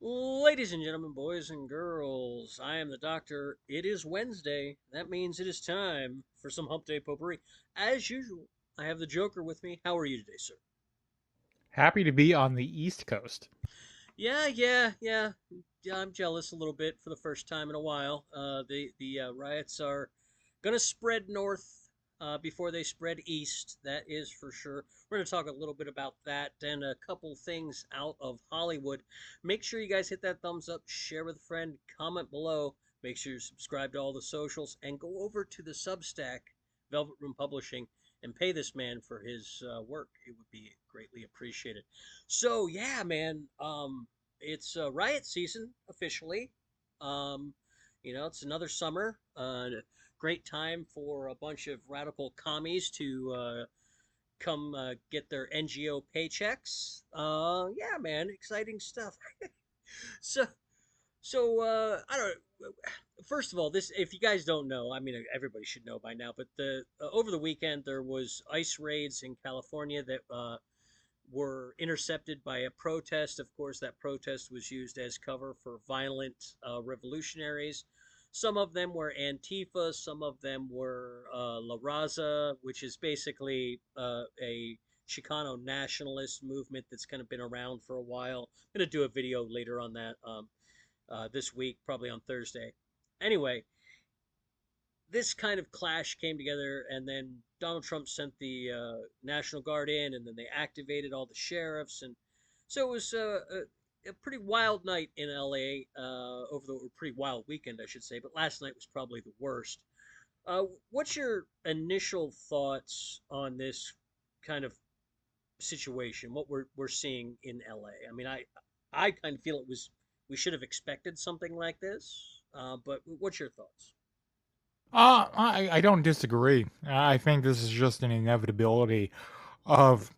Ladies and gentlemen, boys and girls, I am the doctor. It is Wednesday. That means it is time for some Hump Day Potpourri. As usual, I have the Joker with me. How are you today, sir? Happy to be on the East Coast. Yeah. I'm jealous a little bit for the first time in a while. The riots are gonna spread north before they spread east. That is for sure. We're gonna talk a little bit about that and a couple things out of Hollywood. Make sure you guys hit that thumbs up, share with a friend, comment below. Make sure you subscribe to all the socials and go over to the Substack, Velvet Room Publishing, and pay this man for his work. It would be greatly appreciated. So yeah, man. It's riot season officially. Um, it's another summer. Great time for a bunch of radical commies to come get their NGO paychecks. Yeah, man, exciting stuff. So, so I don't. First of all, this if you guys don't know, I mean everybody should know by now. But the over the weekend there was ICE raids in California that were intercepted by a protest. Of course, that protest was used as cover for violent revolutionaries. Some of them were Antifa, some of them were La Raza, which is basically a Chicano nationalist movement that's kind of been around for a while. I'm going to do a video later on that this week, probably on Thursday. Anyway, this kind of clash came together, and then Donald Trump sent the National Guard in, and then they activated all the sheriffs, and so it was a pretty wild night in LA over the pretty wild weekend, I should say. But last night was probably the worst. What's your initial thoughts on this kind of situation? What we're seeing in LA? I mean, I kind of feel it was we should have expected something like this. But what's your thoughts? I don't disagree. I think this is just an inevitability of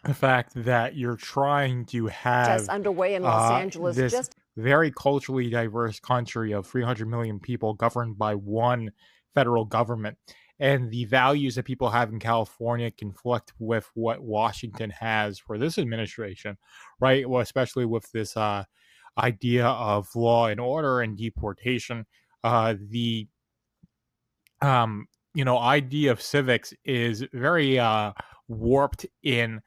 the fact that you're trying to Protests have underway in Los Angeles this just very culturally diverse country of 300 million people governed by one federal government. And the values that people have in California conflict with what Washington has for this administration, right? Well, especially with this idea of law and order and deportation. The idea of civics is very warped in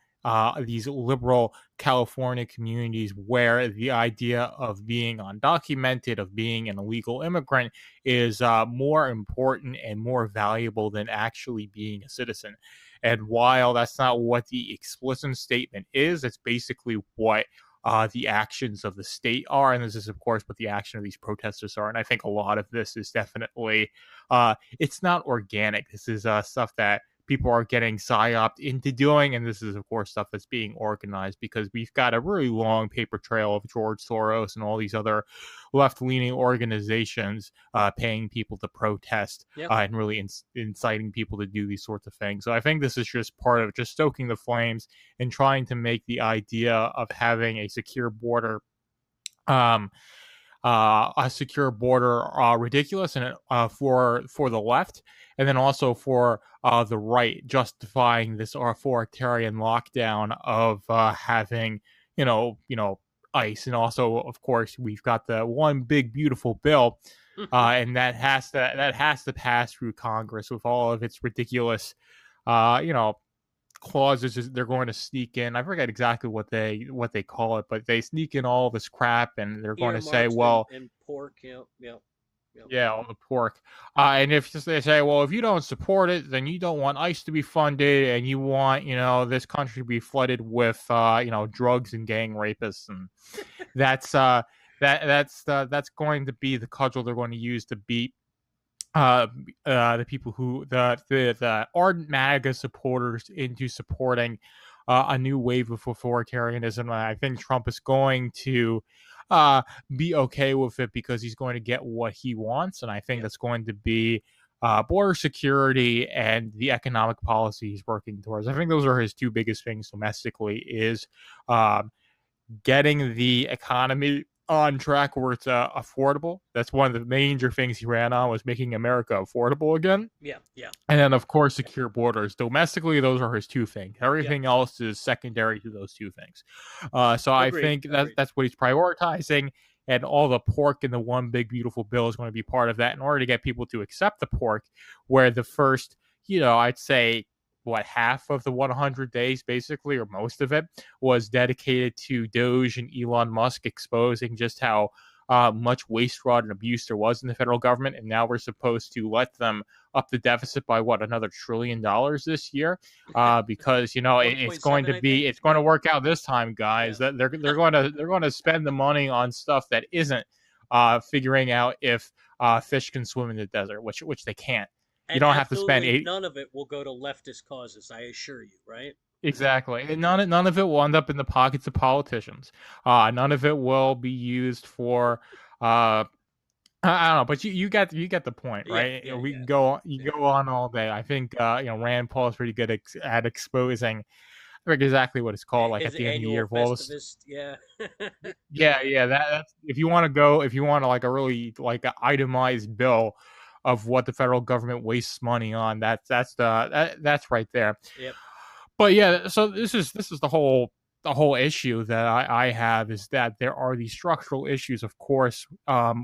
these liberal California communities where the idea of being undocumented, of being an illegal immigrant, is more important and more valuable than actually being a citizen. And while that's not what the explicit statement is, it's basically what the actions of the state are. And this is, of course, what the action of these protesters are. And I think a lot of this is definitely it's not organic. This is stuff that people are getting psyoped into doing, and this is, of course, stuff that's being organized because we've got a really long paper trail of George Soros and all these other left-leaning organizations paying people to protest Yep. and really inciting people to do these sorts of things. So I think this is just part of just stoking the flames and trying to make the idea of having um, a secure border ridiculous, and for the left, and then also for the right, justifying this authoritarian lockdown of having ICE, and also, of course, we've got the one big beautiful bill, and that has to pass through Congress with all of its ridiculous, uh, you know, clauses they're going to sneak in. I forget exactly what they call it, but they sneak in all this crap, and they're going to say, Earmarks and, well, and pork. Yep. yeah, all the pork. And if they say, well, if you don't support it, then you don't want ICE to be funded, and you want this country to be flooded with drugs and gang rapists, and that's that's going to be the cudgel they're going to use to beat the people who the ardent MAGA supporters into supporting a new wave of authoritarianism. I think Trump is going to be okay with it because he's going to get what he wants, and I think Yep. that's going to be border security and the economic policy he's working towards. I think those are his two biggest things domestically: is um, getting the economy on track where it's affordable. That's one of the major things he ran on, was making America affordable again. Yeah, yeah, And then, of course, secure borders. Domestically, those are his two things. yep. Everything else is secondary to those two things. So I Agreed, think agreed. that's what he's prioritizing. And all the pork in the one big beautiful bill is going to be part of that in order to get people to accept the pork. Where the first, I'd say, what, half of the 100 days, basically, or most of it, was dedicated to Doge and Elon Musk exposing just how much waste, fraud, and abuse there was in the federal government. And now we're supposed to let them up the deficit by what, another $1 trillion this year, because it's going 1.7, to I think. be, it's going to work out this time, Yeah. guys. That they're going to spend the money on stuff that isn't figuring out if fish can swim in the desert, which they can't. You And don't have to spend absolutely eight. none of it will go to leftist causes, I assure you, right? Exactly. And none of it will end up in the pockets of politicians. None of it will be used for uh I don't know, but you get the point, Yeah, right? yeah, We yeah, can go you yeah. go on all day. I think Rand Paul is pretty good at exposing, I forget exactly what it's called, like His at the end of the year annual of all this. Festivus, yeah. Yeah, that's, if you want to go, if you want to, like, a really, like, a itemized bill of what the federal government wastes money on, that's right there. Yep, But yeah, so this is the whole issue that I have, is that there are these structural issues, of course,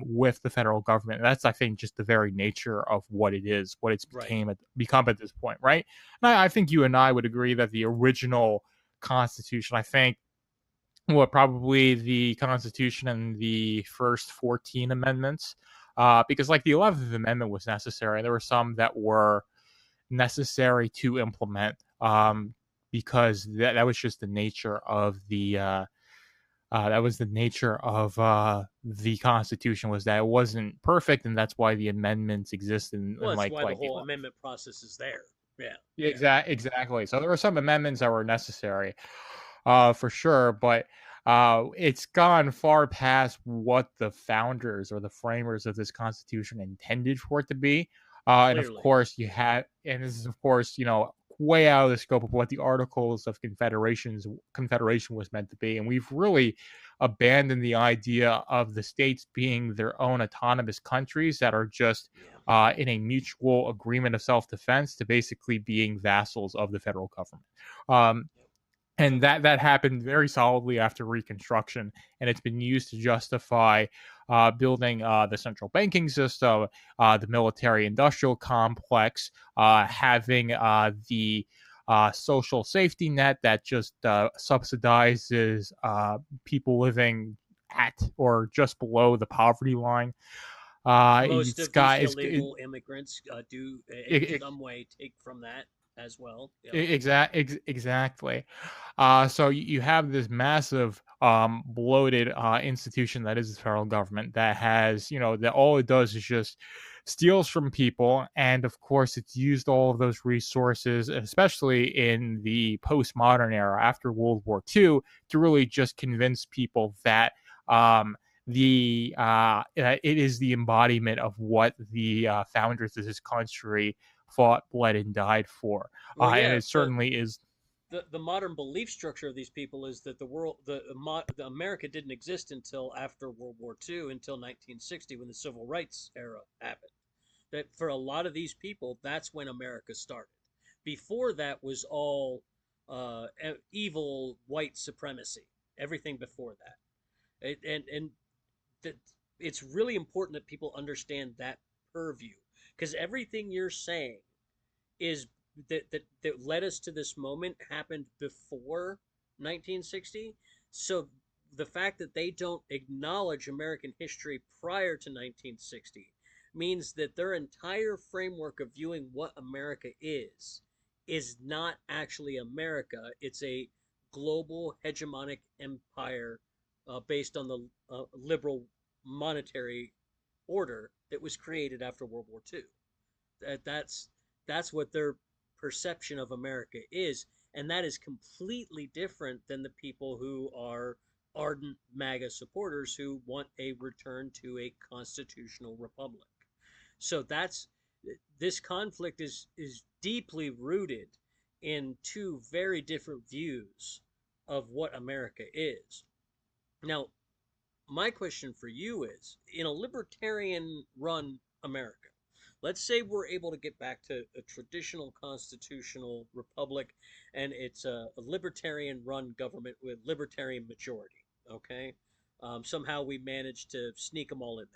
with the federal government. That's, I think, just the very nature of what it is, what it's right. become at this point, right? And I think you and I would agree that the original Constitution, I think, what, probably the Constitution and the first 14 amendments, because, like, the 11th Amendment was necessary. There were some that were necessary to implement, because that was just the nature of the Constitution, was that it wasn't perfect, and that's why the amendments exist, Well, and that's like why the whole amendment process is there. Yeah, yeah, exactly. So there were some amendments that were necessary, for sure, but it's gone far past what the founders or the framers of this Constitution intended for it to be. And of clearly. course, and this is, of course, way out of the scope of what the Articles of Confederation was meant to be. And we've really abandoned the idea of the states being their own autonomous countries that are just Yeah. in a mutual agreement of self-defense, to basically being vassals of the federal government. Um, Yep. and that happened very solidly after Reconstruction, and it's been used to justify building the central banking system, the military-industrial complex, having the social safety net that just subsidizes people living at or just below the poverty line. Most It's of these got illegal immigrants do, in it, some way, take from that as well. Yep. Exactly. So you have this massive, bloated institution that is the federal government, that has, that all it does is just steals from people. And of course, it's used all of those resources, especially in the postmodern era after World War II, to really just convince people that. It is the embodiment of what the founders of this country fought, bled, and died for. Well, And yeah, it certainly is. the modern belief structure of these people is that the America didn't exist until after World War II, until 1960, when the Civil Rights era happened. That for a lot of these people, that's when America started. Before that was all evil white supremacy. Everything before that, and that it's really important that people understand that purview, because everything you're saying is that led us to this moment happened before 1960. So the fact that they don't acknowledge American history prior to 1960 means that their entire framework of viewing what America is not actually America. It's a global hegemonic empire based on the liberal monetary order that was created after World War II. That's what their perception of America is, and that is completely different than the people who are ardent MAGA supporters who want a return to a constitutional republic. So that's this conflict is deeply rooted in two very different views of what America is. Now, my question for you is, in a libertarian run America, let's say we're able to get back to a traditional constitutional republic and it's a libertarian run government with libertarian majority, okay? Somehow we managed to sneak them all in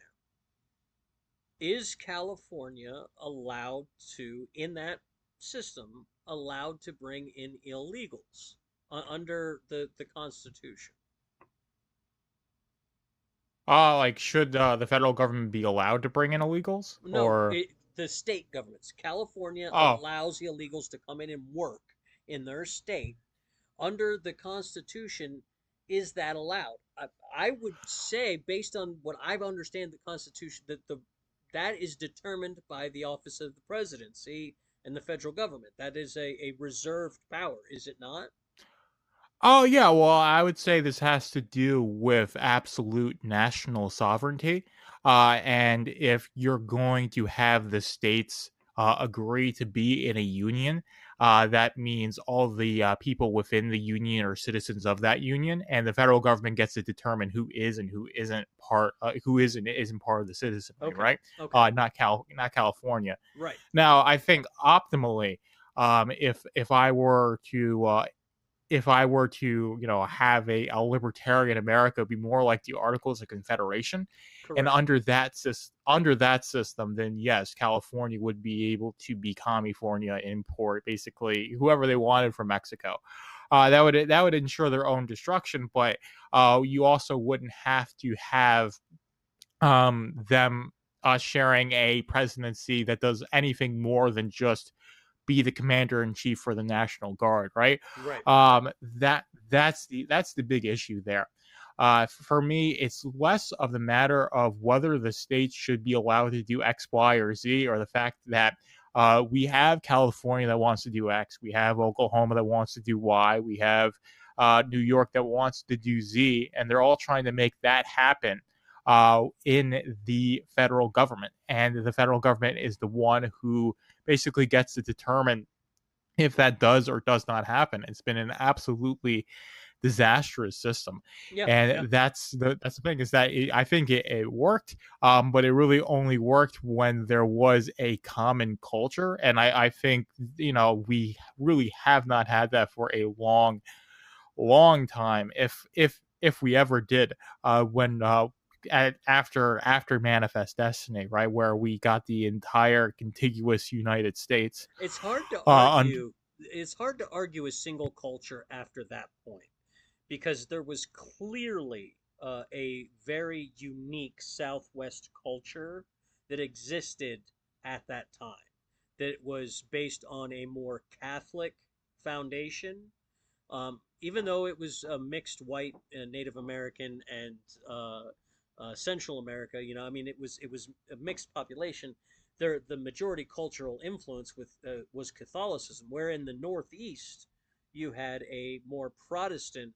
there. Is California allowed to, in that system, allowed to bring in illegals under the Constitution? Like, should the federal government be allowed to bring in illegals, No, or the state governments. California oh, allows illegals to come in and work in their state under the Constitution. Is that allowed? I would say, based on what I understand the Constitution, that that is determined by the office of the presidency and the federal government. That is a reserved power, is it not? oh yeah, well, I would say this has to do with absolute national sovereignty. And if you're going to have the states agree to be in a union, that means all the people within the union are citizens of that union, and the federal government gets to determine who is and who is and isn't part of the citizenry, Okay, right? okay, Not California. right, Now, I think optimally, if I were to have a libertarian America, be more like the Articles of Confederation, and correct. under that system, then yes, California would be able to be California, import basically whoever they wanted from Mexico. That would ensure their own destruction, but you also wouldn't have to have them sharing a presidency that does anything more than just be the commander in chief for the National Guard, right? Right. That's the big issue there. For me, it's less of the matter of whether the states should be allowed to do X, Y, or Z, or the fact that we have California that wants to do X, we have Oklahoma that wants to do Y, we have New York that wants to do Z, and they're all trying to make that happen in the federal government. And the federal government is the one who basically gets to determine if that does or does not happen. It's been an absolutely disastrous system, Yeah, yeah, and that's the thing is that I think it worked, but it really only worked when there was a common culture, and I think we really have not had that for a long time, if we ever did, when after Manifest Destiny, right, where we got the entire contiguous United States. it's hard to Un- argue. It's hard to argue a single culture after that point because there was clearly a very unique Southwest culture that existed at that time. That was based on a more Catholic foundation, even though it was a mixed white Native American and Central America. I mean, it was a mixed population. There, the majority cultural influence was Catholicism, where in the Northeast you had a more Protestant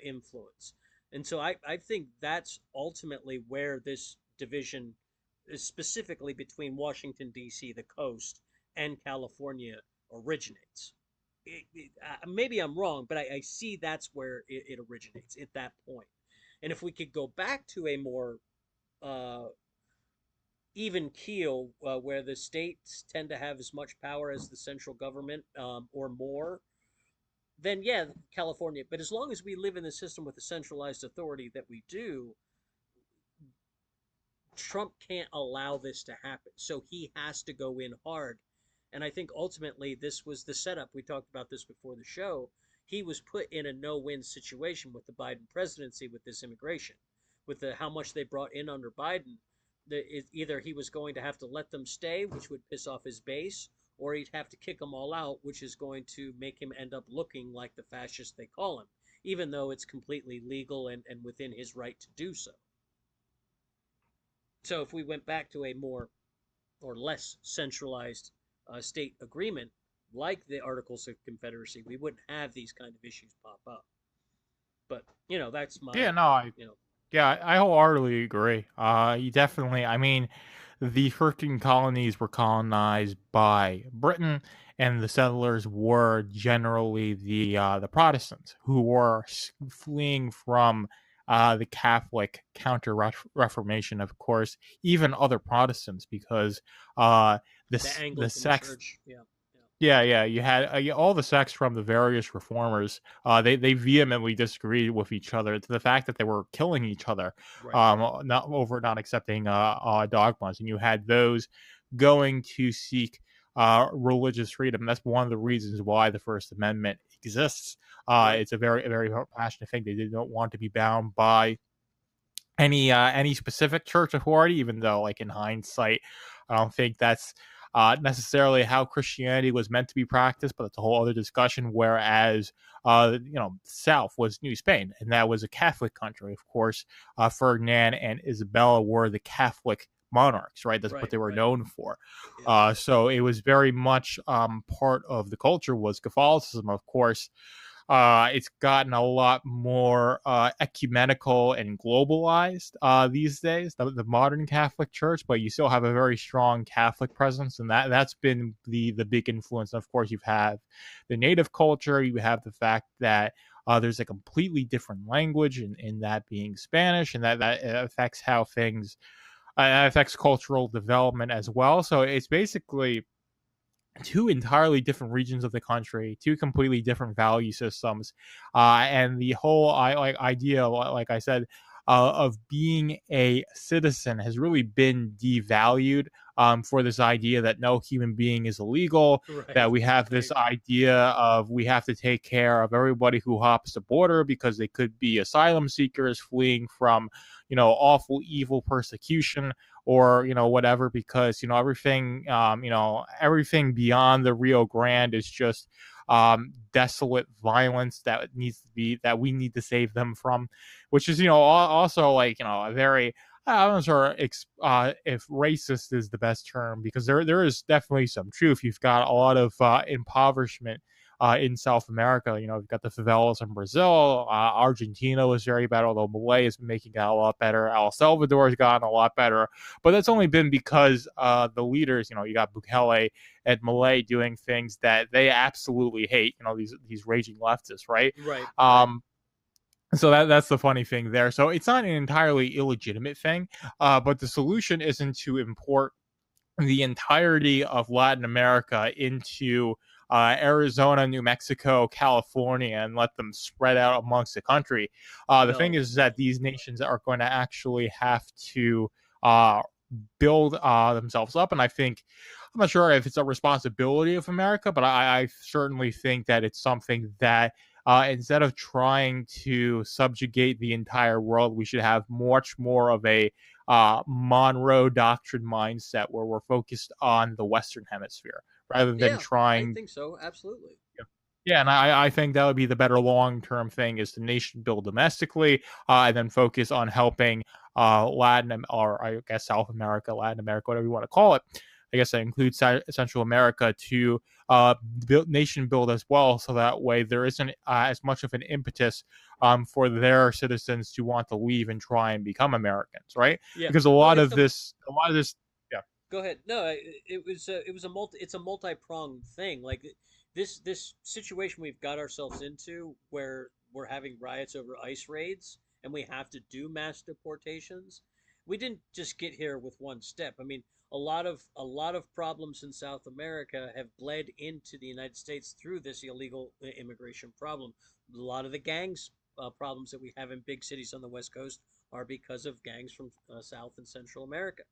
influence, and so I think that's ultimately where this division, is specifically between Washington D.C., the coast, and California, originates. Maybe I'm wrong, but I see that's where it originates at that point. And if we could go back to a more uh, even keel, where the states tend to have as much power as the central government, or more, then yeah, California. But as long as we live in the system with the centralized authority that we do, Trump can't allow this to happen. So he has to go in hard. And I think ultimately this was the setup. We talked about this before the show. He was put in a no-win situation with the Biden presidency with this immigration, with how much they brought in under Biden. Either he was going to have to let them stay, which would piss off his base, or he'd have to kick them all out, which is going to make him end up looking like the fascist they call him, even though it's completely legal and within his right to do so. So if we went back to a more or less centralized state agreement, like the Articles of Confederacy, we wouldn't have these kind of issues pop up. But that's yeah, my no, I you know yeah, I wholeheartedly agree. You definitely, I mean, the 13 colonies were colonized by Britain, and the settlers were generally the Protestants who were fleeing from the Catholic counter Reformation, of course, even other Protestants, because uh, The the Anglican sects. Church. Yeah. Yeah. Yeah, yeah, you had all the sects from the various reformers. They vehemently disagreed with each other to the fact that they were killing each other, Right. not over not accepting dogmas, and you had those going to seek religious freedom. That's one of the reasons why the First Amendment exists. Right. It's a very passionate thing. They did not want to be bound by any specific church authority, even though, like, in hindsight, I don't think that's necessarily how Christianity was meant to be practiced, but it's a whole other discussion. Whereas, South was New Spain, and that was a Catholic country. Of course, Ferdinand and Isabella were the Catholic monarchs, right? That's what Right. they were Right. known for. Yeah. So it was very much part of the culture was Catholicism, of course. It's gotten a lot more ecumenical and globalized these days, the modern Catholic Church, but you still have a very strong Catholic presence, and that's been the big influence. And of course, you have the native culture, you have the fact that there's a completely different language, in that being Spanish, and that affects how things affects cultural development as well. So it's basically two entirely different regions of the country, two completely different value systems, and the whole idea, like I said, of being a citizen has really been devalued. For this idea that no human being is illegal, that Right. we have this Right. idea of we have to take care of everybody who hops the border because they could be asylum seekers fleeing from, awful, evil persecution, or whatever, because everything beyond the Rio Grande is just desolate violence that we need to save them from, which is also, like, a very, I'm not sure if racist is the best term, because there is definitely some truth. You've got a lot of impoverishment in South America. You've got the favelas in Brazil. Argentina was very bad, although Malay is making it a lot better. El Salvador has gotten a lot better, but that's only been because the leaders, you got Bukele and Malay doing things that they absolutely hate. These raging leftists, right? Right. Right. Um, so that's the funny thing there. So it's not an entirely illegitimate thing, but the solution isn't to import the entirety of Latin America into Arizona, New Mexico, California, and let them spread out amongst the country. The thing No. is that No. these nations are going to actually have to uh, build themselves up, and I think, I'm not sure if it's a responsibility of America, but I certainly think that it's something that, instead of trying to subjugate the entire world, we should have much more of a Monroe Doctrine mindset where we're focused on the Western Hemisphere rather than Yeah. I trying. think so. Absolutely. Yeah, and I think that would be the better long term thing, is to nation build domestically, and then focus on helping Latin, or I guess South America, Latin America, whatever you want to call it. I guess that includes Central America, to nation build as well, so that way there isn't as much of an impetus for their citizens to want to leave and try and become Americans, right? Yeah. Because Well, it's a a lot of this, yeah, Go ahead. No, it was a multi-pronged thing. Like this situation we've got ourselves into, where we're having riots over ICE raids and we have to do mass deportations. We didn't just get here with one step. I mean, a lot of problems in South America have bled into the United States through this illegal immigration problem. A lot of the gangs problems that we have in big cities on the West Coast are because of gangs from South and Central America.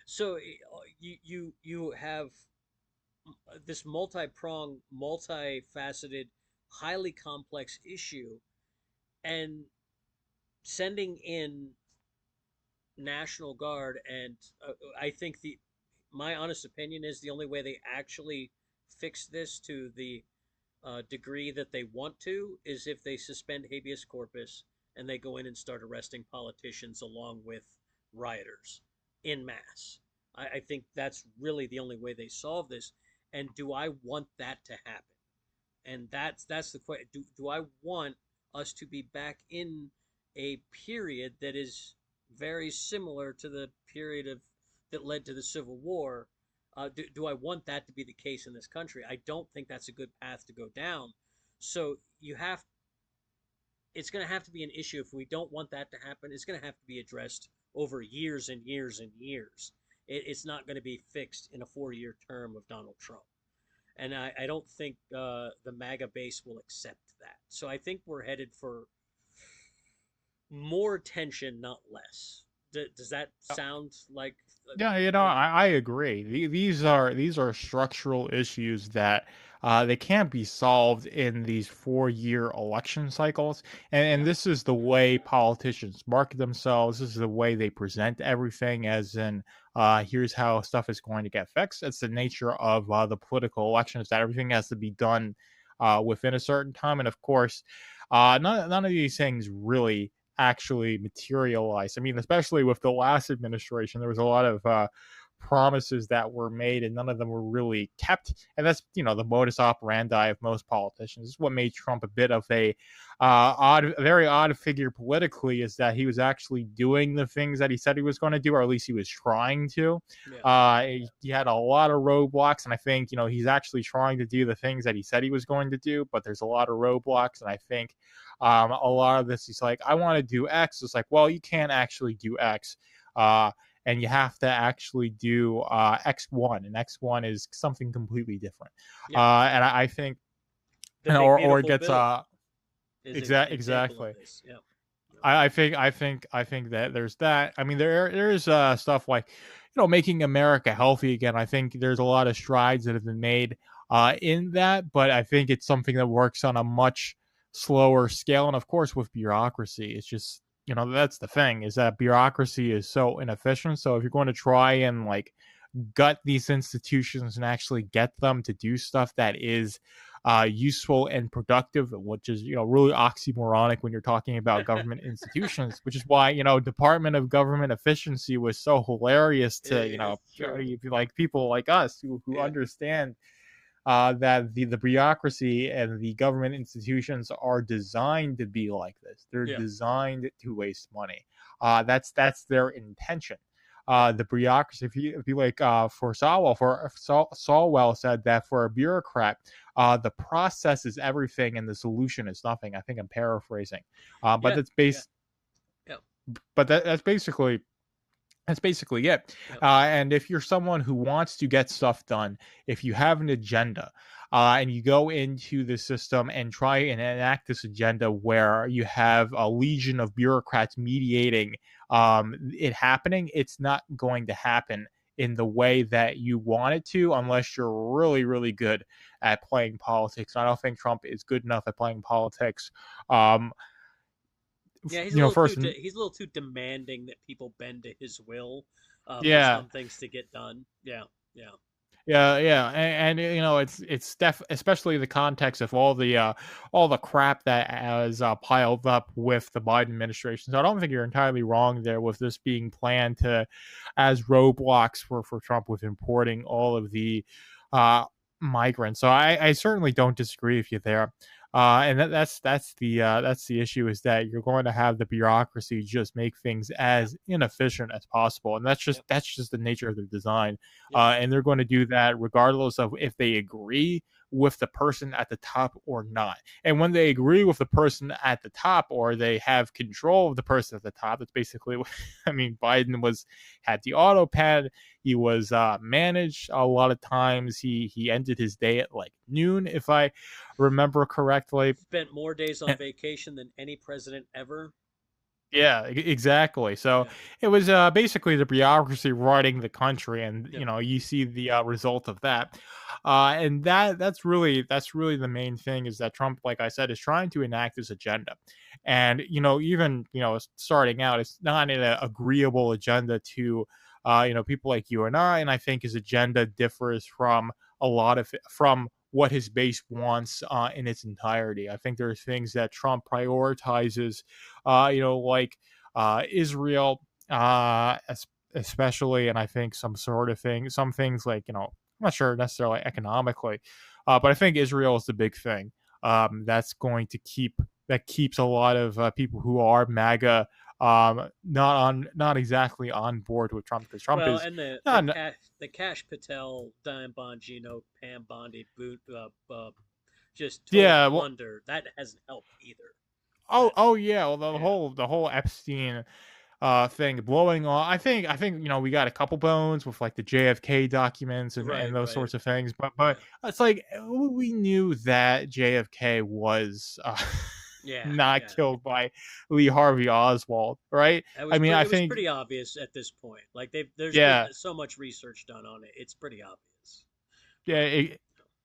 So you have this multi-pronged, multifaceted, highly complex issue, and sending in National Guard, and I think the my honest opinion is the only way they actually fix this to the degree that they want to is if they suspend habeas corpus and they go in and start arresting politicians along with rioters in mass. I think that's really the only way they solve this. And do I want that to happen? And that's the question. Do I want us to be back in a period that is very similar to the period of that led to the Civil War? Do I want that to be the case in this country? I don't think that's a good path to go down. So you have it's going to have to be an issue. If we don't want that to happen, it's going to have to be addressed over years and years and years. It's not going to be fixed in a 4 year term of Donald Trump. And I don't think the MAGA base will accept that. So I think we're headed for more tension, not less. Does that sound like Yeah, a, I agree. These are structural issues that they can't be solved in these 4-year election cycles, and yeah, this is the way politicians market themselves. This is the way they present everything, as in, here's how stuff is going to get fixed. It's the nature of the political elections that everything has to be done within a certain time, and of course, none of these things really actually materialize. I mean, especially with the last administration, there was a lot of promises that were made and none of them were really kept. And that's, the modus operandi of most politicians. This is what made Trump a bit of a very odd figure politically, is that he was actually doing the things that he said he was going to do, or at least he was trying to. yeah, He had a lot of roadblocks, and I think, he's actually trying to do the things that he said he was going to do, but there's a lot of roadblocks, and I think a lot of this, he's like, I want to do X. It's like, well, you can't actually do X. And you have to actually do X1, and X1 is something completely different. yeah. And I think, The big or it beautiful gets bill is an example of exactly. this. Yeah, I think that there's that. I mean, there's stuff like, making America healthy again. I think there's a lot of strides that have been made in that, but I think it's something that works on a much slower scale. And of course, with bureaucracy, it's just, that's the thing, is that bureaucracy is so inefficient. So if you're going to try and like gut these institutions and actually get them to do stuff that is useful and productive, which is, really oxymoronic when you're talking about government institutions, which is why, Department of Government Efficiency was so hilarious to, it's true. like people like us who Yeah, understand that the bureaucracy and the government institutions are designed to be like this. They're yeah, designed to waste money. That's their intention. The bureaucracy, if you like, for Solwell said that for a bureaucrat, the process is everything and the solution is nothing. I think I'm paraphrasing, but yeah, that's yeah, based. yeah, But that's basically it. yeah, And if you're someone who wants to get stuff done, if you have an agenda, and you go into the system and try and enact this agenda where you have a legion of bureaucrats mediating it happening, it's not going to happen in the way that you want it to, unless you're really, really good at playing politics. I don't think Trump is good enough at playing politics. Um, yeah. First, He's a little too demanding that people bend to his will for yeah, some things to get done. Yeah, yeah, yeah, and especially the context of all the crap that has piled up with the Biden administration. So I don't think you're entirely wrong there with this being planned to as roadblocks for Trump with importing all of the uh, migrants. So I certainly don't disagree with you there. And that's the issue, is that you're going to have the bureaucracy just make things yeah, as inefficient as possible, and that's just yep, that's just the nature of the design. yep. And they're going to do that regardless of if they agree with the person at the top or not. And when they agree with the person at the top, or they have control of the person at the top, that's basically what I mean. Biden had the auto pad. He was managed a lot of times. He ended his day at like noon, if I remember correctly. Spent more days on And vacation than any president ever. yeah, exactly. So Yeah, it was basically the bureaucracy running the country, and yep, you see the result of that. And that's really the main thing, is that Trump, like I said, is trying to enact this agenda, and even starting out, it's not an agreeable agenda to people like you and I. And I think his agenda differs from a lot of from what his base wants in its entirety. I think there's things that Trump prioritizes, like Israel, especially, and I think some things like, I'm not sure necessarily economically, but I think Israel is the big thing that's going to keeps a lot of people who are MAGA not exactly on board with Trump, because Trump well, is and not. the Cash Patel, Diane Bongino, Pam Bondi boot, just total Yeah, well, blunder that hasn't helped either. oh yeah, well, Yeah, the whole Epstein thing blowing off. I think we got a couple bones with like the JFK documents and right, those right. sorts of things, but Yeah, it's like we knew that JFK was yeah, not yeah. killed by Lee Harvey Oswald, right? It I was mean, I it was think pretty obvious at this point. Like there's been yeah, so much research done on it. It's pretty obvious. yeah,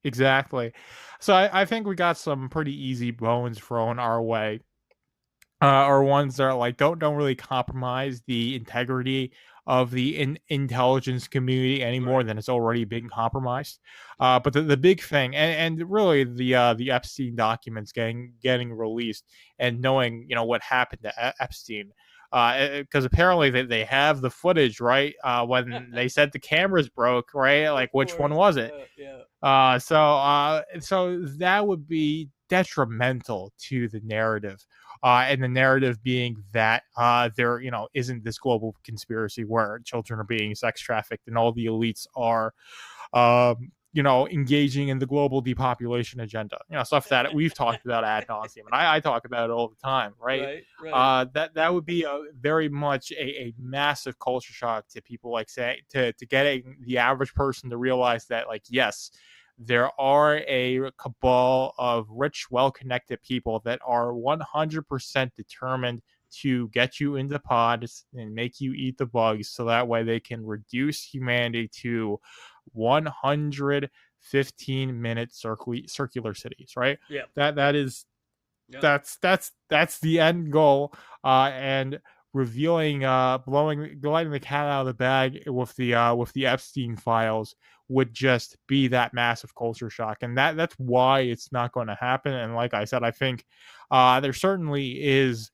exactly. So I think we got some pretty easy bones thrown our way, or ones that are like don't really compromise the integrity of the intelligence community any more Right. than it's already been compromised. Yeah. But the big thing, and really the Epstein documents getting released, and knowing what happened to Epstein. Because apparently they have the footage, right? When they said the cameras broke, right? Of Like, which one course. was it? Yeah, yeah. So that would be detrimental to the narrative, and the narrative being that there isn't this global conspiracy where children are being sex trafficked and all the elites are engaging in the global depopulation agenda, stuff that we've talked about ad nauseum, and I talk about it all the time, right? Right, right. That would be a very much a massive culture shock to people, like say to getting the average person to realize that, like, yes, there are a cabal of rich, well-connected people that are 100% determined to get you into pods and make you eat the bugs so that way they can reduce humanity to 115-minute circular cities, right? Yeah. That is Yeah. that's the end goal, and revealing blowing letting the cat out of the bag with the Epstein files would just be that massive culture shock, and that's why it's not going to happen. And like I said, I think there certainly is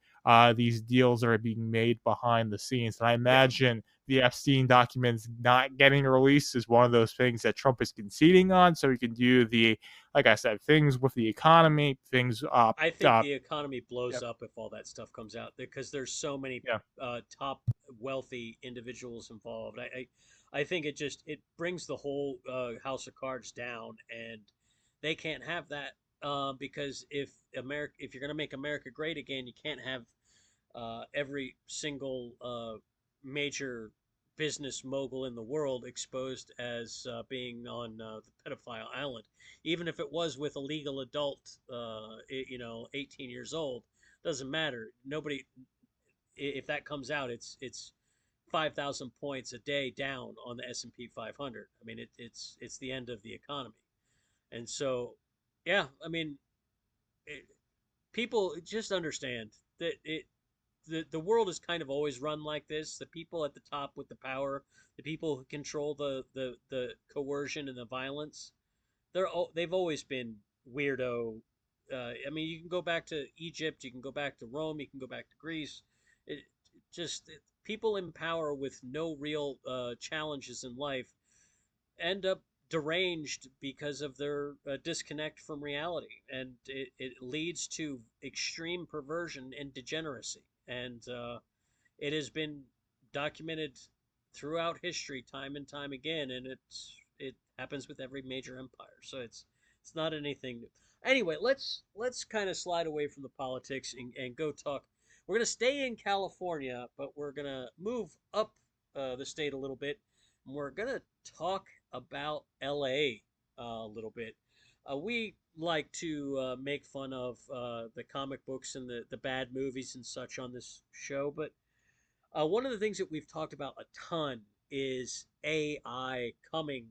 these deals that are being made behind the scenes, and I Yeah. imagine the Epstein documents not getting released is one of those things that Trump is conceding on, so he can do the, like I said, things with the economy, things I think uh the economy yeah, blows up if all that stuff comes out because there's so many yeah, top wealthy individuals involved. I think it brings the whole house of cards down, and they can't have that because if you're going to make America great again, you can't have every single major business mogul in the world exposed as being on the pedophile island, even if it was with a legal adult, 18 years old. Doesn't matter. Nobody, if that comes out, it's 5,000 points a day down on the S&P 500. I mean, it's the end of the economy, and so yeah, I mean, it, people just understand that the world is kind of always run like this. The people at the top with the power, the people who control the coercion and the violence, they've always been weirdo. I mean, you can go back to Egypt, you can go back to Rome, you can go back to Greece. It just people in power with no real challenges in life end up deranged because of their disconnect from reality, and it leads to extreme perversion and degeneracy. And it has been documented throughout history, time and time again, and it happens with every major empire. So it's not anything new. Anyway, let's kind of slide away from the politics and go talk. We're gonna stay in California, but we're gonna move up the state a little bit. And we're gonna talk about LA a little bit. We like to make fun of the comic books and the bad movies and such on this show, but one of the things that we've talked about a ton is AI coming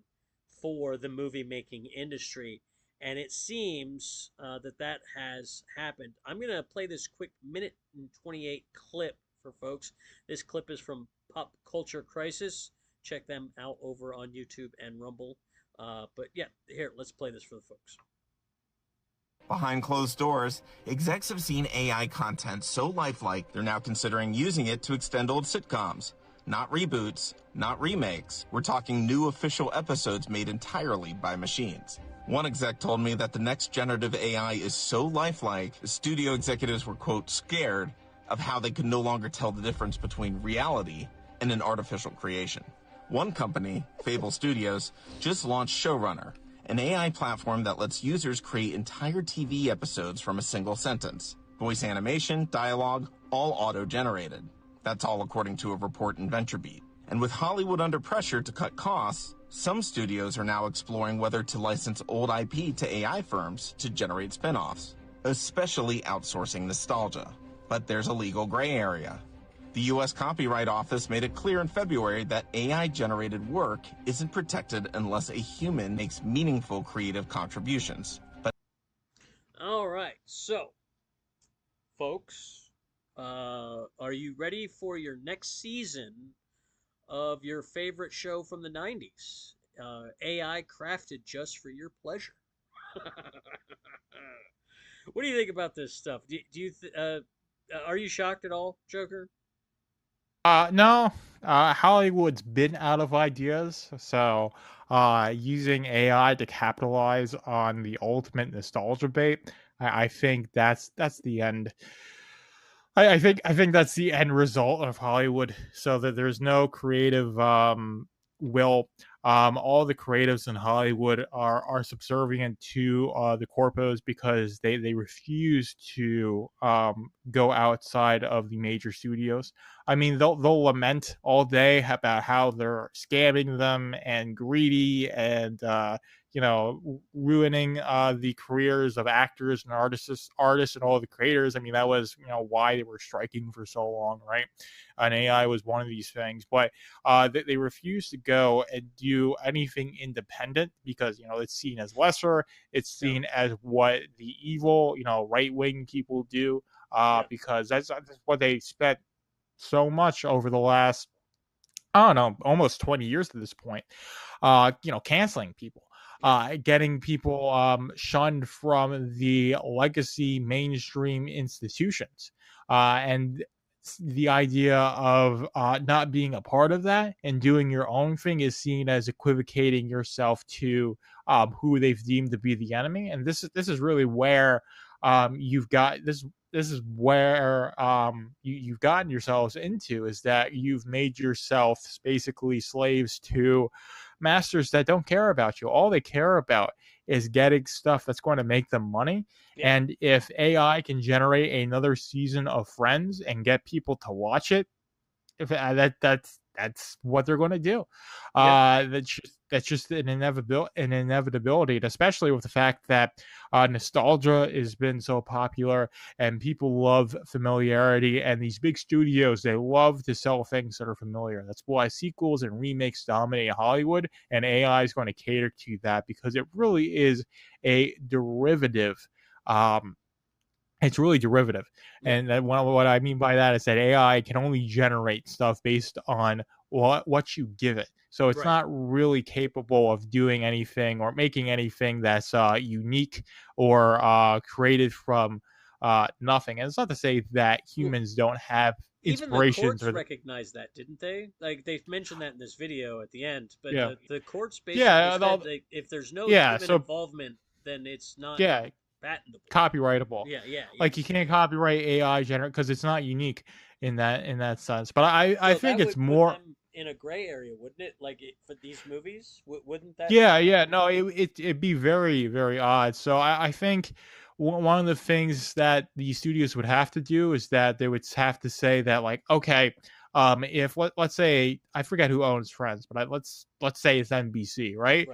for the movie making industry. And it seems that has happened. I'm going to play this quick minute and 28 clip for folks. This clip is from Pop Culture Crisis. Check them out over on YouTube and Rumble. But yeah, here, let's play this for the folks. Behind closed doors, execs have seen AI content so lifelike, they're now considering using it to extend old sitcoms. Not reboots, not remakes. We're talking new official episodes made entirely by machines. One exec told me that the next generative AI is so lifelike, studio executives were, quote, scared of how they could no longer tell the difference between reality and an artificial creation. One company, Fable Studios, just launched Showrunner, an AI platform that lets users create entire TV episodes from a single sentence. Voice animation, dialogue, all auto-generated. That's all according to a report in VentureBeat. And with Hollywood under pressure to cut costs, some studios are now exploring whether to license old IP to AI firms to generate spin-offs, especially outsourcing nostalgia. But there's a legal gray area. The U.S. Copyright Office made it clear in February that AI-generated work isn't protected unless a human makes meaningful creative contributions. But All right, so, folks, are you ready for your next season of your favorite show from the 90s? AI crafted just for your pleasure. What do you think about this stuff? Are you shocked at all, Joker? No. Hollywood's been out of ideas, so using AI to capitalize on the ultimate nostalgia bait, I think that's the end. I think that's the end result of Hollywood. So that there's no creative will. All the creatives in Hollywood are subservient to the corpos because they refuse to go outside of the major studios. I mean, they'll lament all day about how they're scamming them and greedy and ruining the careers of actors and artists and all the creators. I mean, that was why they were striking for so long, right? And AI was one of these things, but they refuse to go and do anything independent because it's seen as lesser. It's seen as what the evil right wing people do because that's what they spent so much over the last, I don't know, almost 20 years to this point, canceling people, getting people shunned from the legacy mainstream institutions. And the idea of not being a part of that and doing your own thing is seen as equivocating yourself to who they've deemed to be the enemy. And this is really where you've got this. This is where you've gotten yourselves into, is that you've made yourselves basically slaves to masters that don't care about you. All they care about is getting stuff that's going to make them money. Yeah. And if AI can generate another season of Friends and get people to watch it, if that's what they're going to do. That's just an inevitability, and especially with the fact that nostalgia has been so popular and people love familiarity, and these big studios, they love to sell things that are familiar. That's why sequels and remakes dominate Hollywood, and AI is going to cater to that because it really is a derivative. It's really derivative. Yeah. And what I mean by that is that AI can only generate stuff based on what you give it. So it's not really capable of doing anything or making anything that's unique or created from nothing. And it's not to say that humans don't have inspirations. Even the courts recognized that, didn't they? Like, they mentioned that in this video at the end. But the courts basically said if there's no human involvement, then it's not patentable, copyrightable. Yeah. Like, you can't copyright AI generate because it's not unique in that sense. But I think it's more in a gray area, wouldn't it? Like, for these movies, wouldn't that? Yeah. No, it'd be very, very odd. So I think one of the things that the studios would have to do is that they would have to say that, like, okay, if let's say, I forget who owns Friends, but let's say it's NBC, right?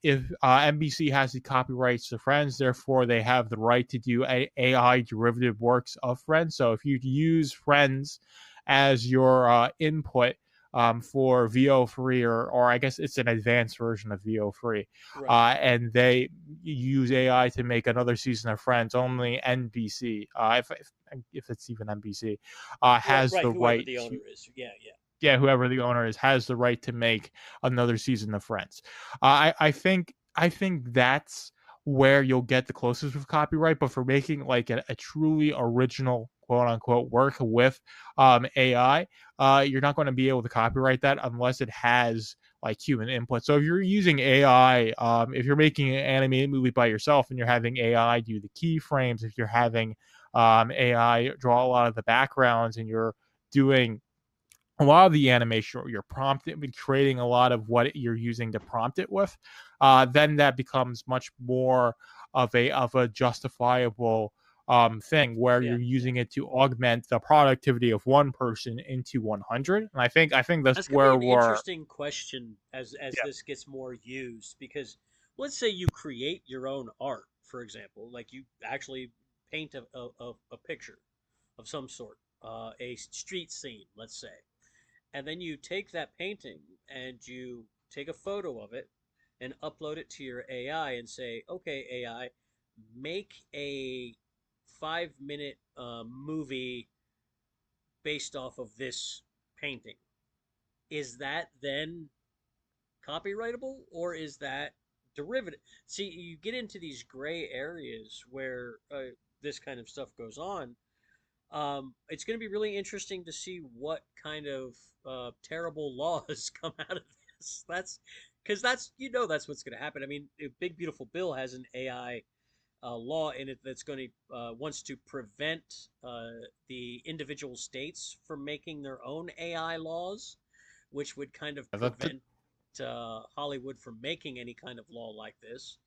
If NBC has the copyrights to Friends, therefore they have the right to do AI derivative works of Friends. So if you use Friends as your input for VO3, or I guess it's an advanced version of VO3, and they use AI to make another season of Friends, only NBC, if it's even NBC, has the right. The owner is. Whoever the owner is has the right to make another season of Friends. I think that's where you'll get the closest with copyright. But for making like a truly original, quote unquote, work with AI, you're not going to be able to copyright that unless it has like human input. So if you're using AI, if you're making an animated movie by yourself and you're having AI do the keyframes, if you're having AI draw a lot of the backgrounds, and you're doing a lot of the animation, or you're creating a lot of what you're using to prompt it with, then that becomes much more of a justifiable thing where Yeah, you're yeah. using it to augment the productivity of one person into 100. And I think that's That's gonna be where an we're interesting question as yeah. this gets more used because let's say you create your own art, for example, like you actually paint a picture of some sort, a street scene, let's say, and then you take that painting and you take a photo of it and upload it to your AI and say, okay, AI, make a 5 minute movie based off of this painting. Is that then copyrightable or is that derivative? See, you get into these gray areas where this kind of stuff goes on. It's going to be really interesting to see what kind of terrible laws come out of this. That's because that's what's going to happen. I mean, Big Beautiful Bill has an AI law in it that's going to wants to prevent the individual states from making their own AI laws, which would kind of That, prevent Hollywood from making any kind of law like this.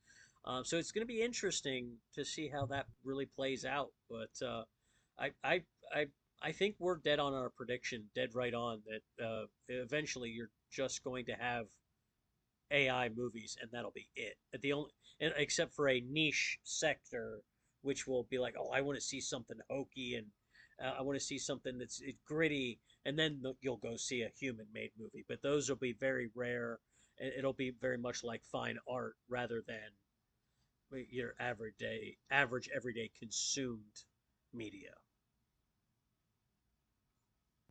So it's going to be interesting to see how that really plays out. But I, I, I, I think we're dead on our prediction, dead right on that eventually you're just going to have AI movies, and that'll be it. The only, except for a niche sector, which will be like, oh, I want to see something hokey and I want to see something that's gritty, and then you'll go see a human-made movie. But those will be very rare, and it'll be very much like fine art rather than your average everyday consumed media.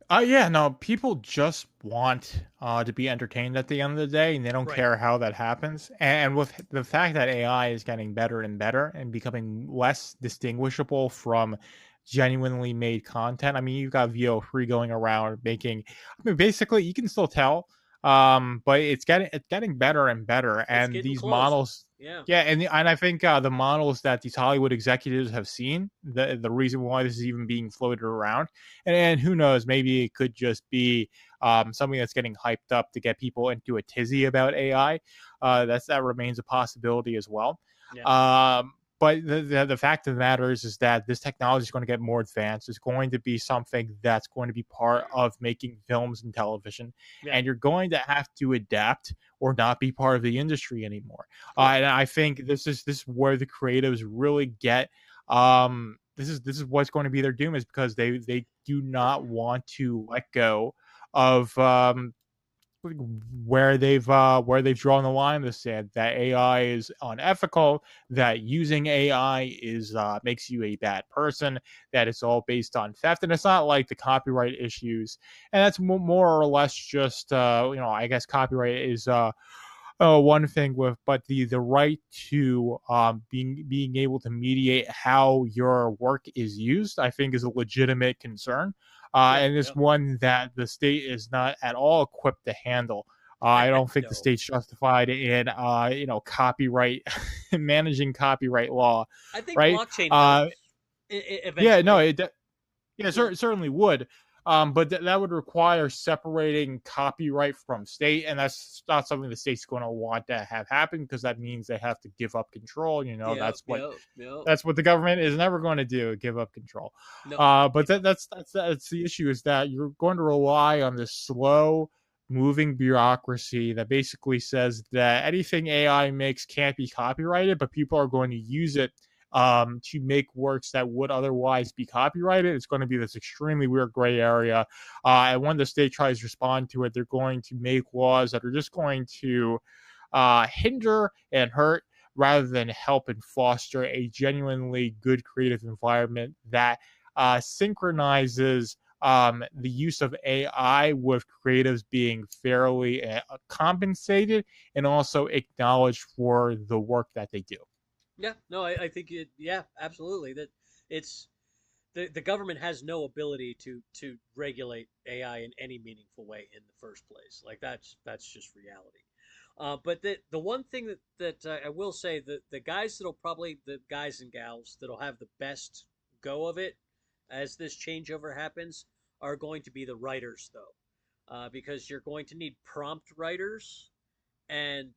yeah, no, people just want to be entertained at the end of the day, and they don't Right. care how that happens. And with the fact that AI is getting better and better and becoming less distinguishable from genuinely made content, I mean, you've got VO3 going around making. I mean, basically, you can still tell, but it's getting better and better, It's and getting these close. models. Yeah. Yeah, and I think the models that these Hollywood executives have seen, the reason why this is even being floated around, and who knows, maybe it could just be something that's getting hyped up to get people into a tizzy about AI. That remains a possibility as well. Yeah. But the fact of the matter is that this technology is going to get more advanced. It's going to be something that's going to be part of making films and television, Yeah. and you're going to have to adapt or not be part of the industry anymore. Correct. And I think this is where the creatives really get this is what's going to be their doom, is because they do not want to let go of where they've drawn the line in the sand, that AI is unethical, that using AI is makes you a bad person, that it's all based on theft, and it's not like the copyright issues, and that's more or less just I guess copyright is one thing with, but the right to being able to mediate how your work is used, I think, is a legitimate concern, Yeah. and it's Yeah. one that the state is not at all equipped to handle. I don't think the No. state's justified in copyright managing copyright law, I think right? blockchain helps Yeah, no, eventually. yeah, Yeah. it certainly would. But that would require separating copyright from state, and that's not something the state's going to want to have happen, because that means they have to give up control. Yep. That's what Yep. Yep. the government is never going to do, give up control. No. But Yeah. that's the issue, is that you're going to rely on this slow moving bureaucracy that basically says that anything AI makes can't be copyrighted, but people are going to use it to make works that would otherwise be copyrighted. It's going to be this extremely weird gray area. And when the state tries to respond to it, they're going to make laws that are just going to hinder and hurt rather than help and foster a genuinely good creative environment that synchronizes the use of AI with creatives being fairly compensated and also acknowledged for the work that they do. Yeah. No. I think it. Yeah. Absolutely. That it's the government has no ability to regulate AI in any meaningful way in the first place. Like that's just reality. But the one thing that I will say, that the guys and gals that'll have the best go of it as this changeover happens are going to be the writers, though, because you're going to need prompt writers, and